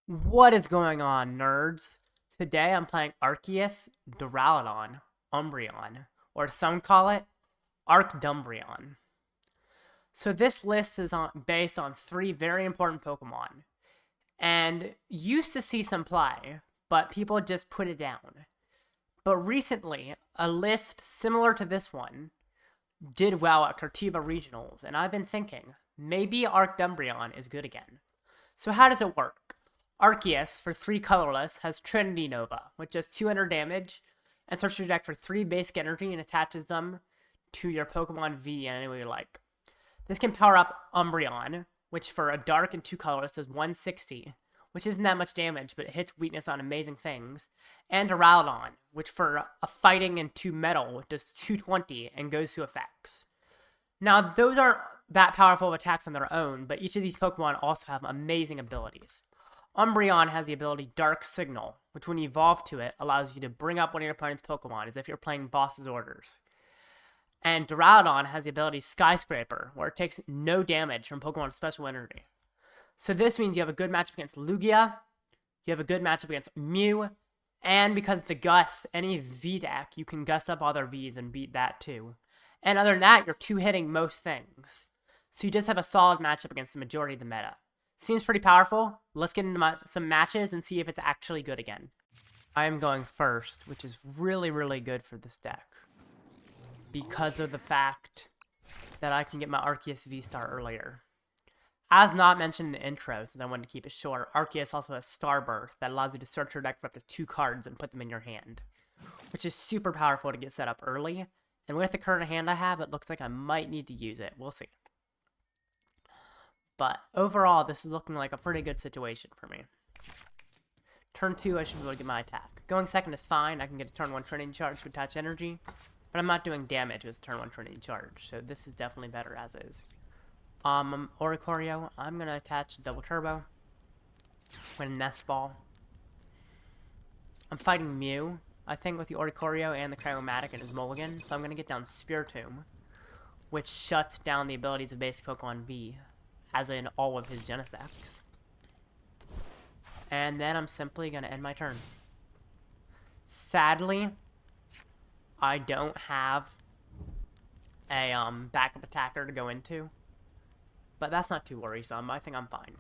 What is going on, nerds? Today I'm playing Arceus, Duraladon, Umbreon, or some call it Dumbreon. So this list is based on three very important Pokemon, and used to see some play, but people just put it down. But recently, a list similar to this one did well at Curitiba Regionals, and I've been thinking, maybe Dumbreon is good again. So how does it work? Arceus, for 3 colorless, has Trinity Nova, which does 200 damage, and searches your deck for 3 basic energy and attaches them to your Pokemon V in any way you like. This can power up Umbreon, which for a dark and 2 colorless does 160, which isn't that much damage, but it hits weakness on amazing things, and Duraladon, which for a fighting and 2 metal does 220 and goes to effects. Now, those aren't that powerful of attacks on their own, but each of these Pokemon also have amazing abilities. Umbreon has the ability Dark Signal, which when you evolve to it, allows you to bring up one of your opponent's Pokemon as if you're playing boss's orders. And Duraladon has the ability Skyscraper, where it takes no damage from Pokemon with special energy. So this means you have a good matchup against Lugia, you have a good matchup against Mew, and because it's a Gust, any V deck, you can Gust up all their Vs and beat that too. And other than that, you're 2-hitting most things. So you just have a solid matchup against the majority of the meta. Seems pretty powerful. Let's get into some matches and see if it's actually good again. I am going first, which is really, really good for this deck. Because of the fact that I can get my Arceus V-Star earlier. As not mentioned in the intro, since I wanted to keep it short, Arceus also has Starbirth that allows you to search your deck for up to 2 cards and put them in your hand. Which is super powerful to get set up early. And with the current hand I have, it looks like I might need to use it. We'll see. But overall, this is looking like a pretty good situation for me. Turn 2, I should be able to get my attack. Going second is fine. I can get a turn 1 Trinity Charge to attach energy. But I'm not doing damage with a turn 1 Trinity Charge. So this is definitely better as is. Oricorio, I'm going to attach Double Turbo. I'm going to Nest Ball. I'm fighting Mew, I think, with the Oricorio and the Cryomatic and his Mulligan. So I'm going to get down Spiritomb, which shuts down the abilities of basic Pokemon V, as in all of his Genesects. And then I'm simply going to end my turn. Sadly, I don't have a backup attacker to go into. But that's not too worrisome. I think I'm fine.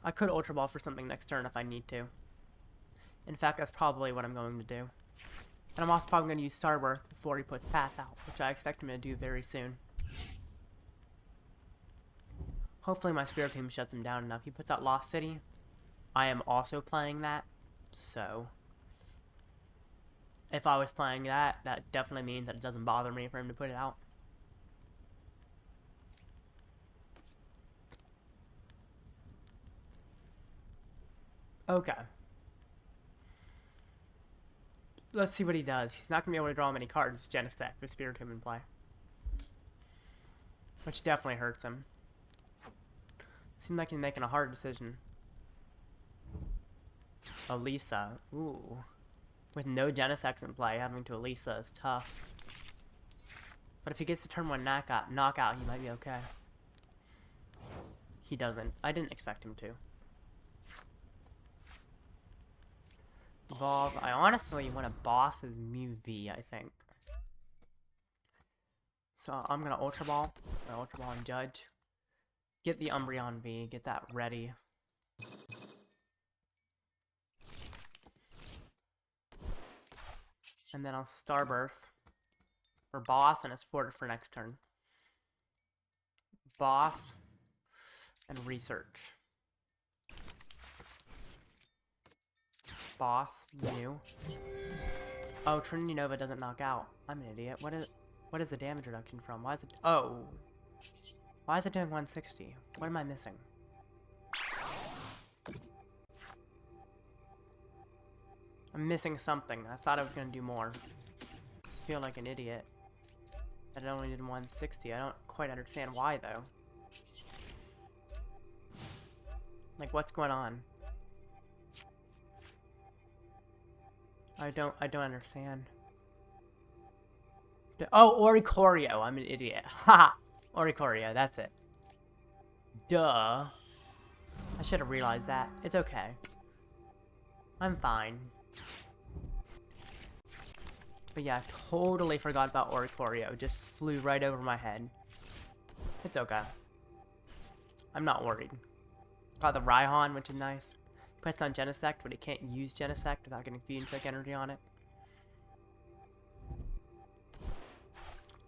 I could Ultra Ball for something next turn if I need to. In fact, that's probably what I'm going to do. And I'm also probably going to use Starbirth before he puts Path out, which I expect him to do very soon. Hopefully my Spiritomb shuts him down enough. He puts out Lost City. I am also playing that. So, if I was playing that, that definitely means that it doesn't bother me for him to put it out. Okay. Let's see what he does. He's not going to be able to draw many cards, Genesect, with Spiritomb in play. Which definitely hurts him. Seems like he's making a hard decision. Elisa. Ooh. With no Genesects in play, having to Elisa is tough. But if he gets to turn 1 knockout, he might be okay. He doesn't. I didn't expect him to. Evolve. I honestly want to boss his Mew V, I think. So I'm going to Ultra Ball. Ultra Ball and Judge. Get the Umbreon V, get that ready. And then I'll Starbirth for Boss and a Supporter for next turn. Boss and Research. Boss, Mew. Oh, Trinity Nova doesn't knock out. I'm an idiot. What is the damage reduction from? Why is it... Oh. Why is it doing 160? What am I missing? I'm missing something. I thought I was going to do more. I feel like an idiot. That it only did 160. I don't quite understand why, though. Like, what's going on? I don't understand. Oh, Oricorio. I'm an idiot. Haha. Oricorio, that's it. Duh. I should have realized that. It's okay. I'm fine. But yeah, I totally forgot about Oricorio. Just flew right over my head. It's okay. I'm not worried. Got the Raihan, which is nice. Puts on Genesect, but it can't use Genesect without getting Feed and Trick Energy on it.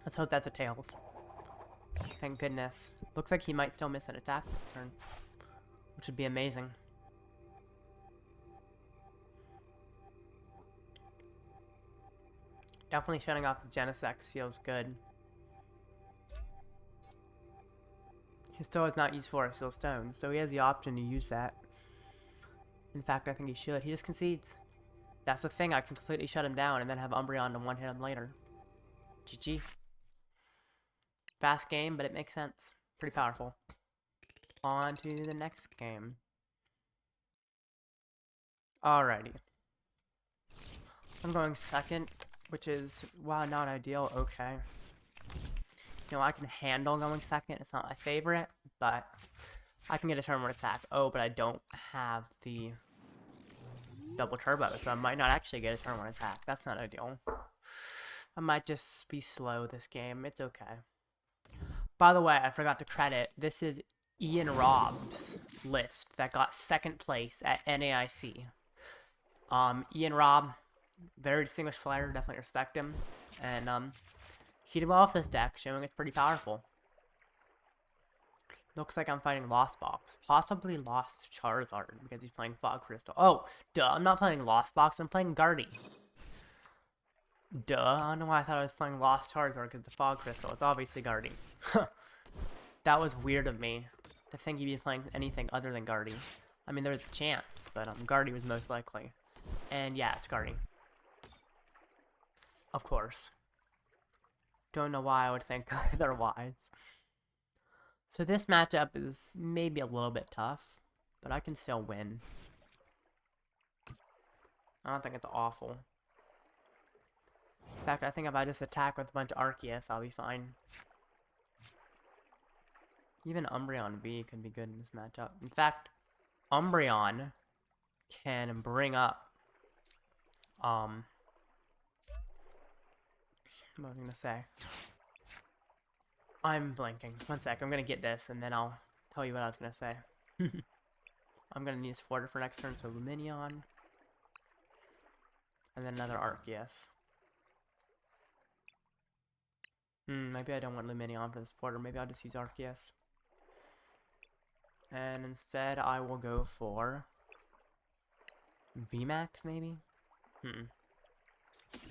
Let's hope that's a Tails. Thank goodness. Looks like he might still miss an attack this turn, which would be amazing. Definitely shutting off the Genesect feels good. His toe is not used for a Steel Stone, so he has the option to use that. In fact, I think he should. He just concedes. That's the thing, I can completely shut him down and then have Umbreon to one-hit him later. GG. Fast game, but it makes sense. Pretty powerful. On to the next game. Alrighty. I'm going second, which is, wow, not ideal. Okay. You know, I can handle going second. It's not my favorite, but I can get a turn 1 attack. Oh, but I don't have the double turbo, so I might not actually get a turn 1 attack. That's not ideal. I might just be slow this game. It's okay. By the way, I forgot to credit, this is Ian Robb's list that got second place at NAIC. Ian Robb, very distinguished player, definitely respect him. And he did well with this deck, showing it's pretty powerful. Looks like I'm fighting Lost Box. Possibly Lost Charizard, because he's playing Fog Crystal. Oh, duh, I'm not playing Lost Box, I'm playing Guardy. Duh, I don't know why I thought I was playing Lost Charizard because the Fog Crystal. It's obviously Guardy. That was weird of me to think he'd be playing anything other than Guardy. I mean, there was a chance, but Guardy was most likely. And yeah, it's Guardy. Of course. Don't know why I would think otherwise. So this matchup is maybe a little bit tough, but I can still win. I don't think it's awful. In fact, I think if I just attack with a bunch of Arceus, I'll be fine. Even Umbreon V could be good in this matchup. In fact, Umbreon can bring up, what was I gonna say? I'm blanking. One sec, I'm gonna get this and then I'll tell you what I was gonna say. I'm gonna need a supporter for next turn, so Lumineon. And then another Arceus. Maybe I don't want Lumineon for the supporter. Maybe I'll just use Arceus. And instead, I will go for VMAX, maybe?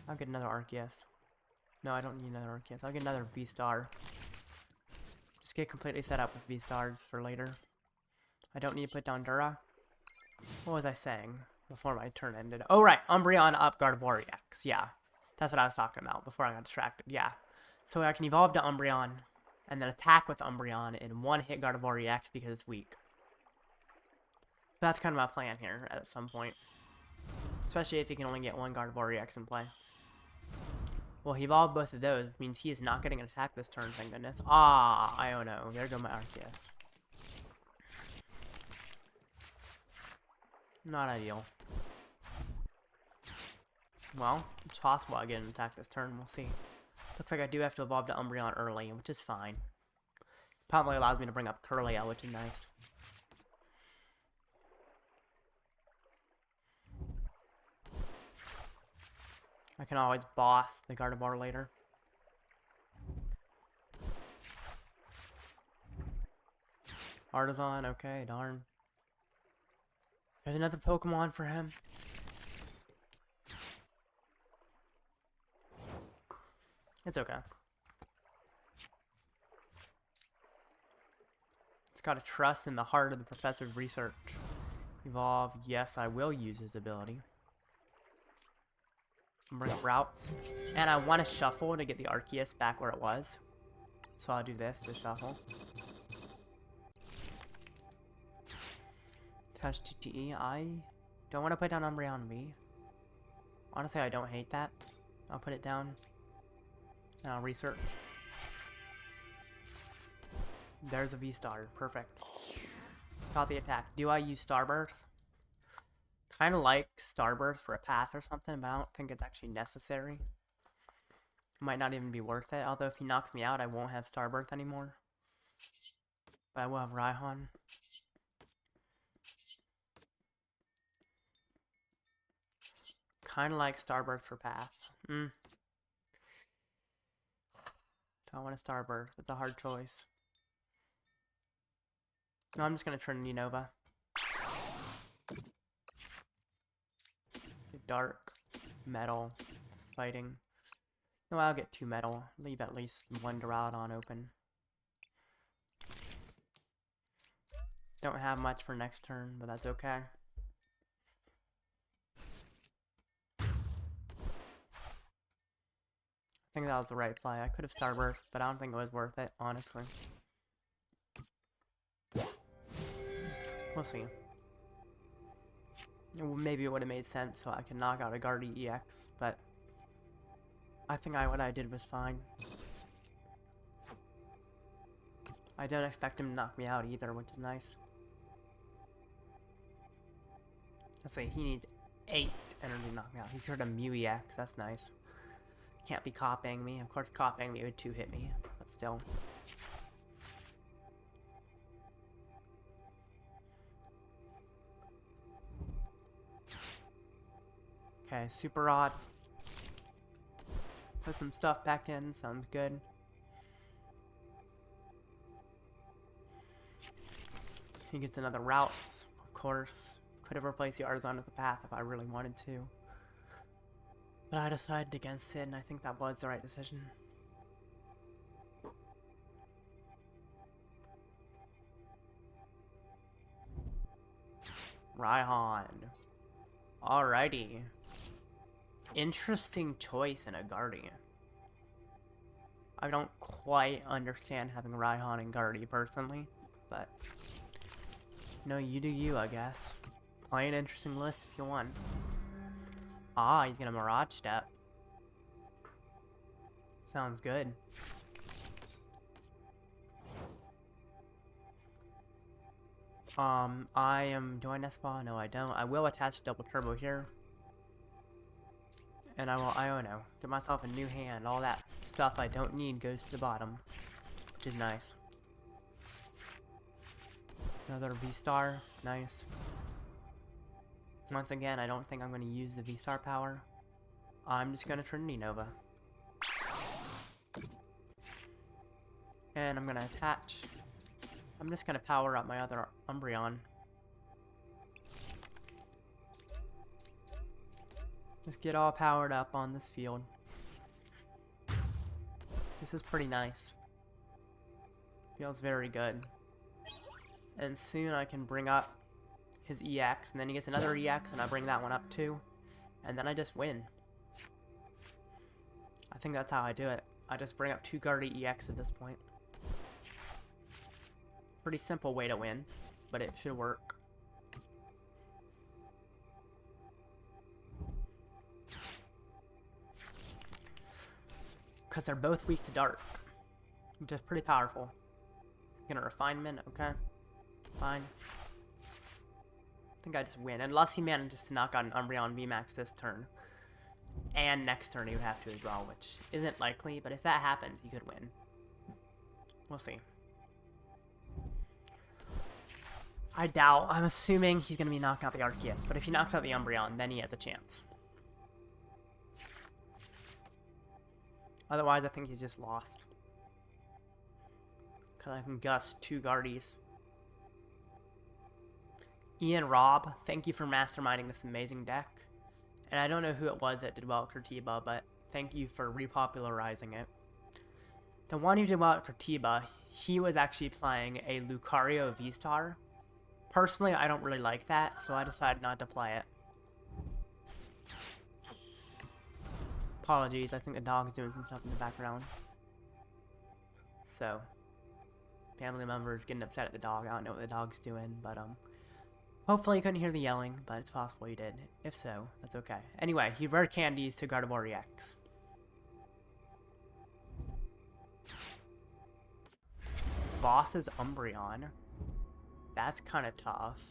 I'll get another Arceus. No, I don't need another Arceus. I'll get another V-Star. Just get completely set up with V-Stars for later. I don't need to put down Dura. What was I saying before my turn ended? Oh, right. Umbreon up Gardevoir EX. Yeah. That's what I was talking about before I got distracted. Yeah. So I can evolve to Umbreon and then attack with Umbreon and one-hit Gardevoir EX because it's weak. That's kind of my plan here at some point. Especially if you can only get one Gardevoir EX in play. Well, he evolved both of those, which means he is not getting an attack this turn, thank goodness. Ah, I don't know. There go my Arceus. Not ideal. Well, it's possible I get an attack this turn. We'll see. Looks like I do have to evolve to Umbreon early, which is fine. Probably allows me to bring up Curlia, which is nice. I can always boss the Gardevoir later. Artisan, okay, darn. There's another Pokemon for him. It's okay. It's got a trust in the heart of the professor's research. Evolve, yes, I will use his ability. Bring up routes. And I want to shuffle to get the Arceus back where it was. So I'll do this to shuffle. Touch TTE. I don't want to put down Umbreon V. Honestly, I don't hate that. I'll put it down. And I'll research. There's a V-Star. Perfect. Got the attack. Do I use Starbirth? Kind of like Starbirth for a path or something, but I don't think it's actually necessary. Might not even be worth it, although if he knocks me out, I won't have Starbirth anymore. But I will have Raihan. Kind of like Starbirth for path. Don't want a Starbirth. It's a hard choice. No, I'm just going to Trinity Nova. Dark, metal, fighting. No, I'll get 2 metal. Leave at least 1 Duraladon open. Don't have much for next turn, but that's okay. I think that was the right play. I could have Starbirth, but I don't think it was worth it, honestly. We'll see. Maybe it would have made sense so I can knock out a Guardy EX, but I think what I did was fine. I don't expect him to knock me out either, which is nice. Let's say he needs 8 energy to knock me out. He turned a Mew EX, that's nice. Can't be copying me. Of course, copying me would 2-hit me, but still. Okay, Super Rod. Put some stuff back in, sounds good. He gets another Routes, of course. Could have replaced the Arzon with the Path if I really wanted to. But I decided against it, and I think that was the right decision. Raihan. Alrighty. Interesting choice in a Guardian. I don't quite understand having Raihan and Guardy personally, but no, you do you, I guess. Play an interesting list if you want. Ah, he's gonna Mirage Step. Sounds good. I am doing Espa? No, I don't. I will attach double turbo here. And I will Iono. Get myself a new hand. All that stuff I don't need goes to the bottom. Which is nice. Another V-Star. Nice. Once again, I don't think I'm going to use the V-Star power. I'm just going to Trinity Nova. And I'm going to attach. I'm just going to power up my other Umbreon. Just get all powered up on this field. This is pretty nice. Feels very good. And soon I can bring up his EX, and then he gets another EX, and I bring that one up too. And then I just win. I think that's how I do it. I just bring up 2 Guardy EX at this point. Pretty simple way to win, but it should work. Because they're both weak to dark, which is pretty powerful. Gonna Refinement, okay. Fine. I think I just win, unless he manages to knock out an Umbreon VMAX this turn. And next turn he would have to as well, which isn't likely, but if that happens, he could win. We'll see. I doubt. I'm assuming he's going to be knocking out the Arceus, but if he knocks out the Umbreon, then he has a chance. Otherwise, I think he's just lost. Because I can gust 2 Guardies. Robb, thank you for masterminding this amazing deck. And I don't know who it was that did well at Curitiba, but thank you for repopularizing it. The one who did well at Curitiba, he was actually playing a Lucario V-Star. Personally, I don't really like that, so I decided not to play it. Apologies, I think the dog's doing some stuff in the background. So, family members getting upset at the dog. I don't know what the dog's doing, but hopefully you couldn't hear the yelling, but it's possible you did. If so, that's okay. Anyway, he rare candies to Gardevoir EX. Boss's Umbreon. That's kind of tough.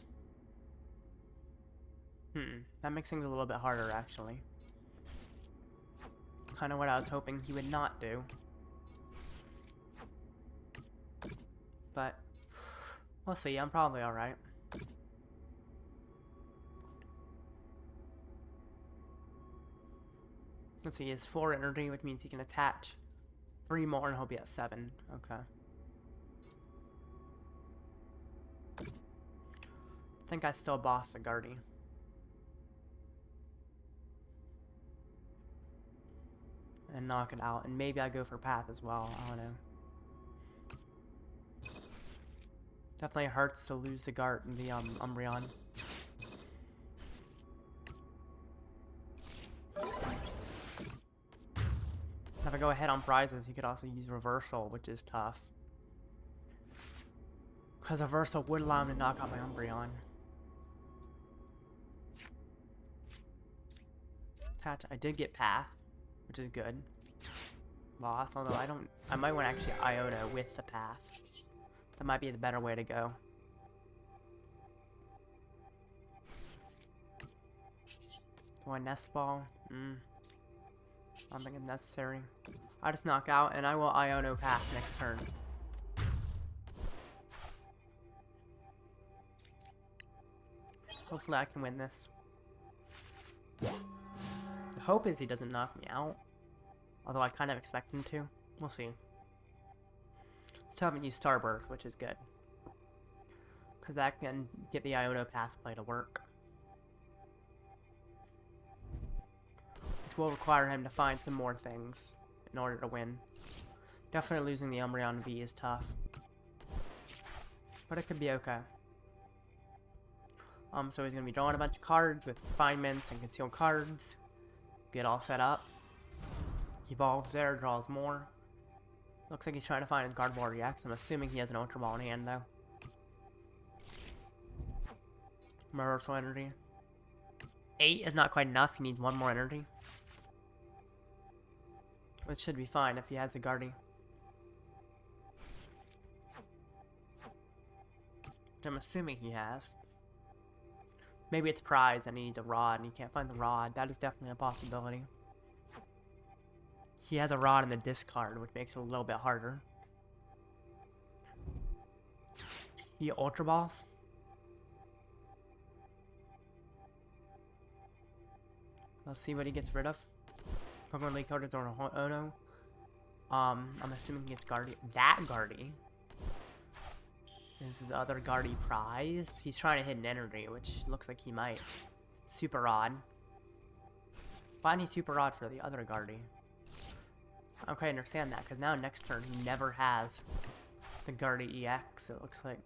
That makes things a little bit harder, actually. Kind of what I was hoping he would not do. But we'll see. I'm probably alright. Let's see, he has 4 energy, which means he can attach 3 more and he'll be at 7. Okay. I think I still boss the Guardy. And knock it out. And maybe I go for Path as well. I don't know. Definitely hurts to lose the Umbreon. If I go ahead on prizes, he could also use Reversal, which is tough. Because Reversal would allow him to knock out my Umbreon. Attach. I did get Path, which is good. Loss, although I might want to actually Iona with the Path. That might be the better way to go. Do I Nest Ball? I don't think it's necessary. I just knock out and I will Iono Path next turn. Hopefully I can win this. The hope is he doesn't knock me out. Although I kind of expect him to. We'll see. Still haven't used Starbirth, which is good. Because that can get the Iono Path play to work. Which will require him to find some more things in order to win. Definitely losing the Umbreon V is tough. But it could be okay. So he's going to be drawing a bunch of cards with refinements and concealed cards. Get all set up. Evolves there, draws more. Looks like he's trying to find his Gardevoir EX. I'm assuming he has an Ultra Ball in hand, though. Reversal energy. 8 is not quite enough. He needs 1 more energy. Which should be fine if he has the Guardy. Which I'm assuming he has. Maybe it's prize and he needs a rod and he can't find the rod. That is definitely a possibility. He has a rod in the discard, which makes it a little bit harder. He Ultra Balls. Let's see what he gets rid of. Pokemon League card is on Ono. I'm assuming he gets Guardy. That Guardy. This is the other Guardy prize. He's trying to hit an energy, which looks like he might. Super Rod. Why need Super Rod for the other Guardy? I don't quite understand that, because now next turn he never has the Guardy EX, it looks like.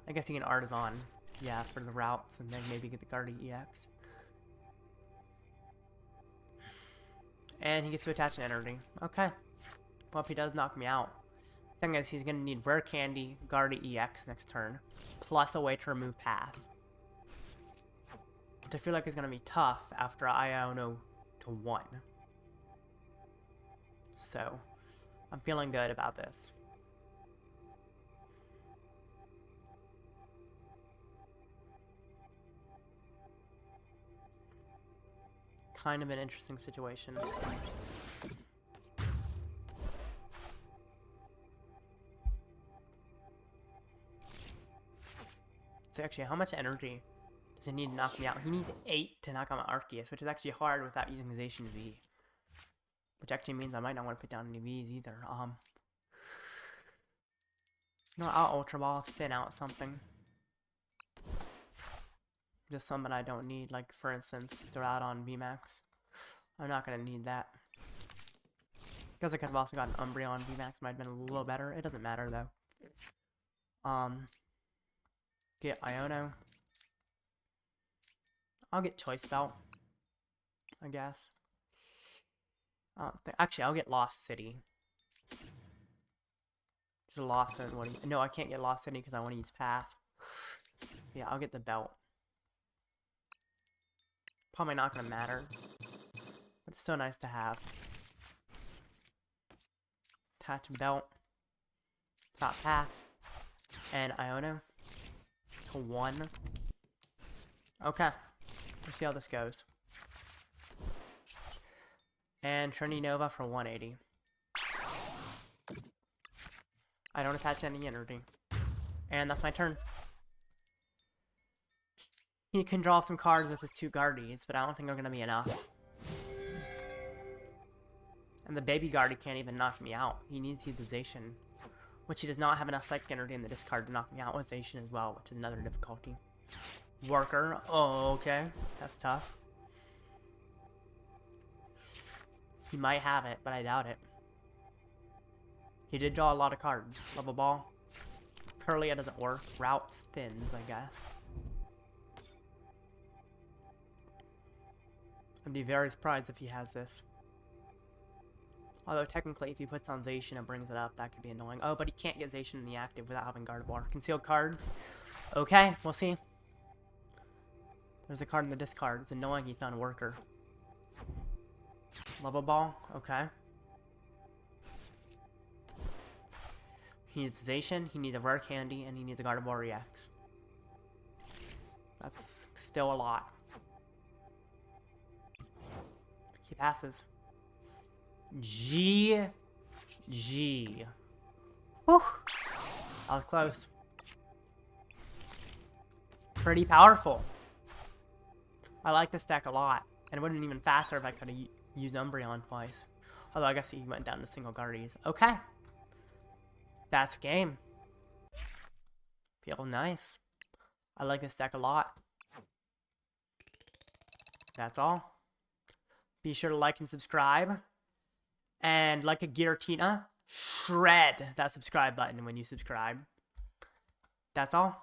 I guess he can Artisan, yeah, for the routes, and then maybe get the Guardy EX. And he gets to attach an energy. Okay. Well, if he does knock me out. Thing is, he's going to need Rare Candy, Guardy EX next turn, plus a way to remove Path. Which I feel like is going to be tough after Iono to 1. So, I'm feeling good about this. Kind of an interesting situation. So actually, how much energy does he need to knock me out? He needs 8 to knock out my Arceus, which is actually hard without using Zacian V. Which actually means I might not want to put down any Vs either. No, I'll Ultra Ball, thin out something. Just something I don't need, like for instance, Duraladon VMAX. I'm not gonna need that. Because I could have also gotten Umbreon VMAX, might have been a little better. It doesn't matter though. Get Iono. I'll get Choice Belt, I guess. Actually, I'll get Lost City. Just Lost City. No, I can't get Lost City because I want to use Path. Yeah, I'll get the belt. Probably not going to matter. But it's still nice to have. Attach belt. Top Path. And Iono to 1. Okay. Let's see how this goes. And Trinity Nova for 180. I don't attach any energy. And that's my turn. He can draw some cards with his 2 Guardies, but I don't think they're going to be enough. And the baby Guardy can't even knock me out. He needs to use the Zacian, which he does not have enough psychic energy in the discard to knock me out with Zacian as well, which is another difficulty. Worker. Oh, okay. That's tough. He might have it, but I doubt it. He did draw a lot of cards. Level Ball. Curlia doesn't work. Routes thins, I guess. I'd be very surprised if he has this. Although technically if he puts on Zacian and brings it up, that could be annoying. Oh, but he can't get Zacian in the active without having Gardevoir. Concealed cards. Okay, we'll see. There's a card in the discard. It's annoying he found Worker. Level Ball. Okay. He needs Zacian, he needs a Rare Candy, and he needs a Gardevoir EX. That's still a lot. He passes. G. Whew. That was close. Pretty powerful. I like this deck a lot. And it would have been even faster if I could have used Umbreon twice. Although I guess he went down to single Guardies. Okay. That's game. Feel nice. I like this deck a lot. That's all. Be sure to like and subscribe. And like a Giratina, shred that subscribe button when you subscribe. That's all.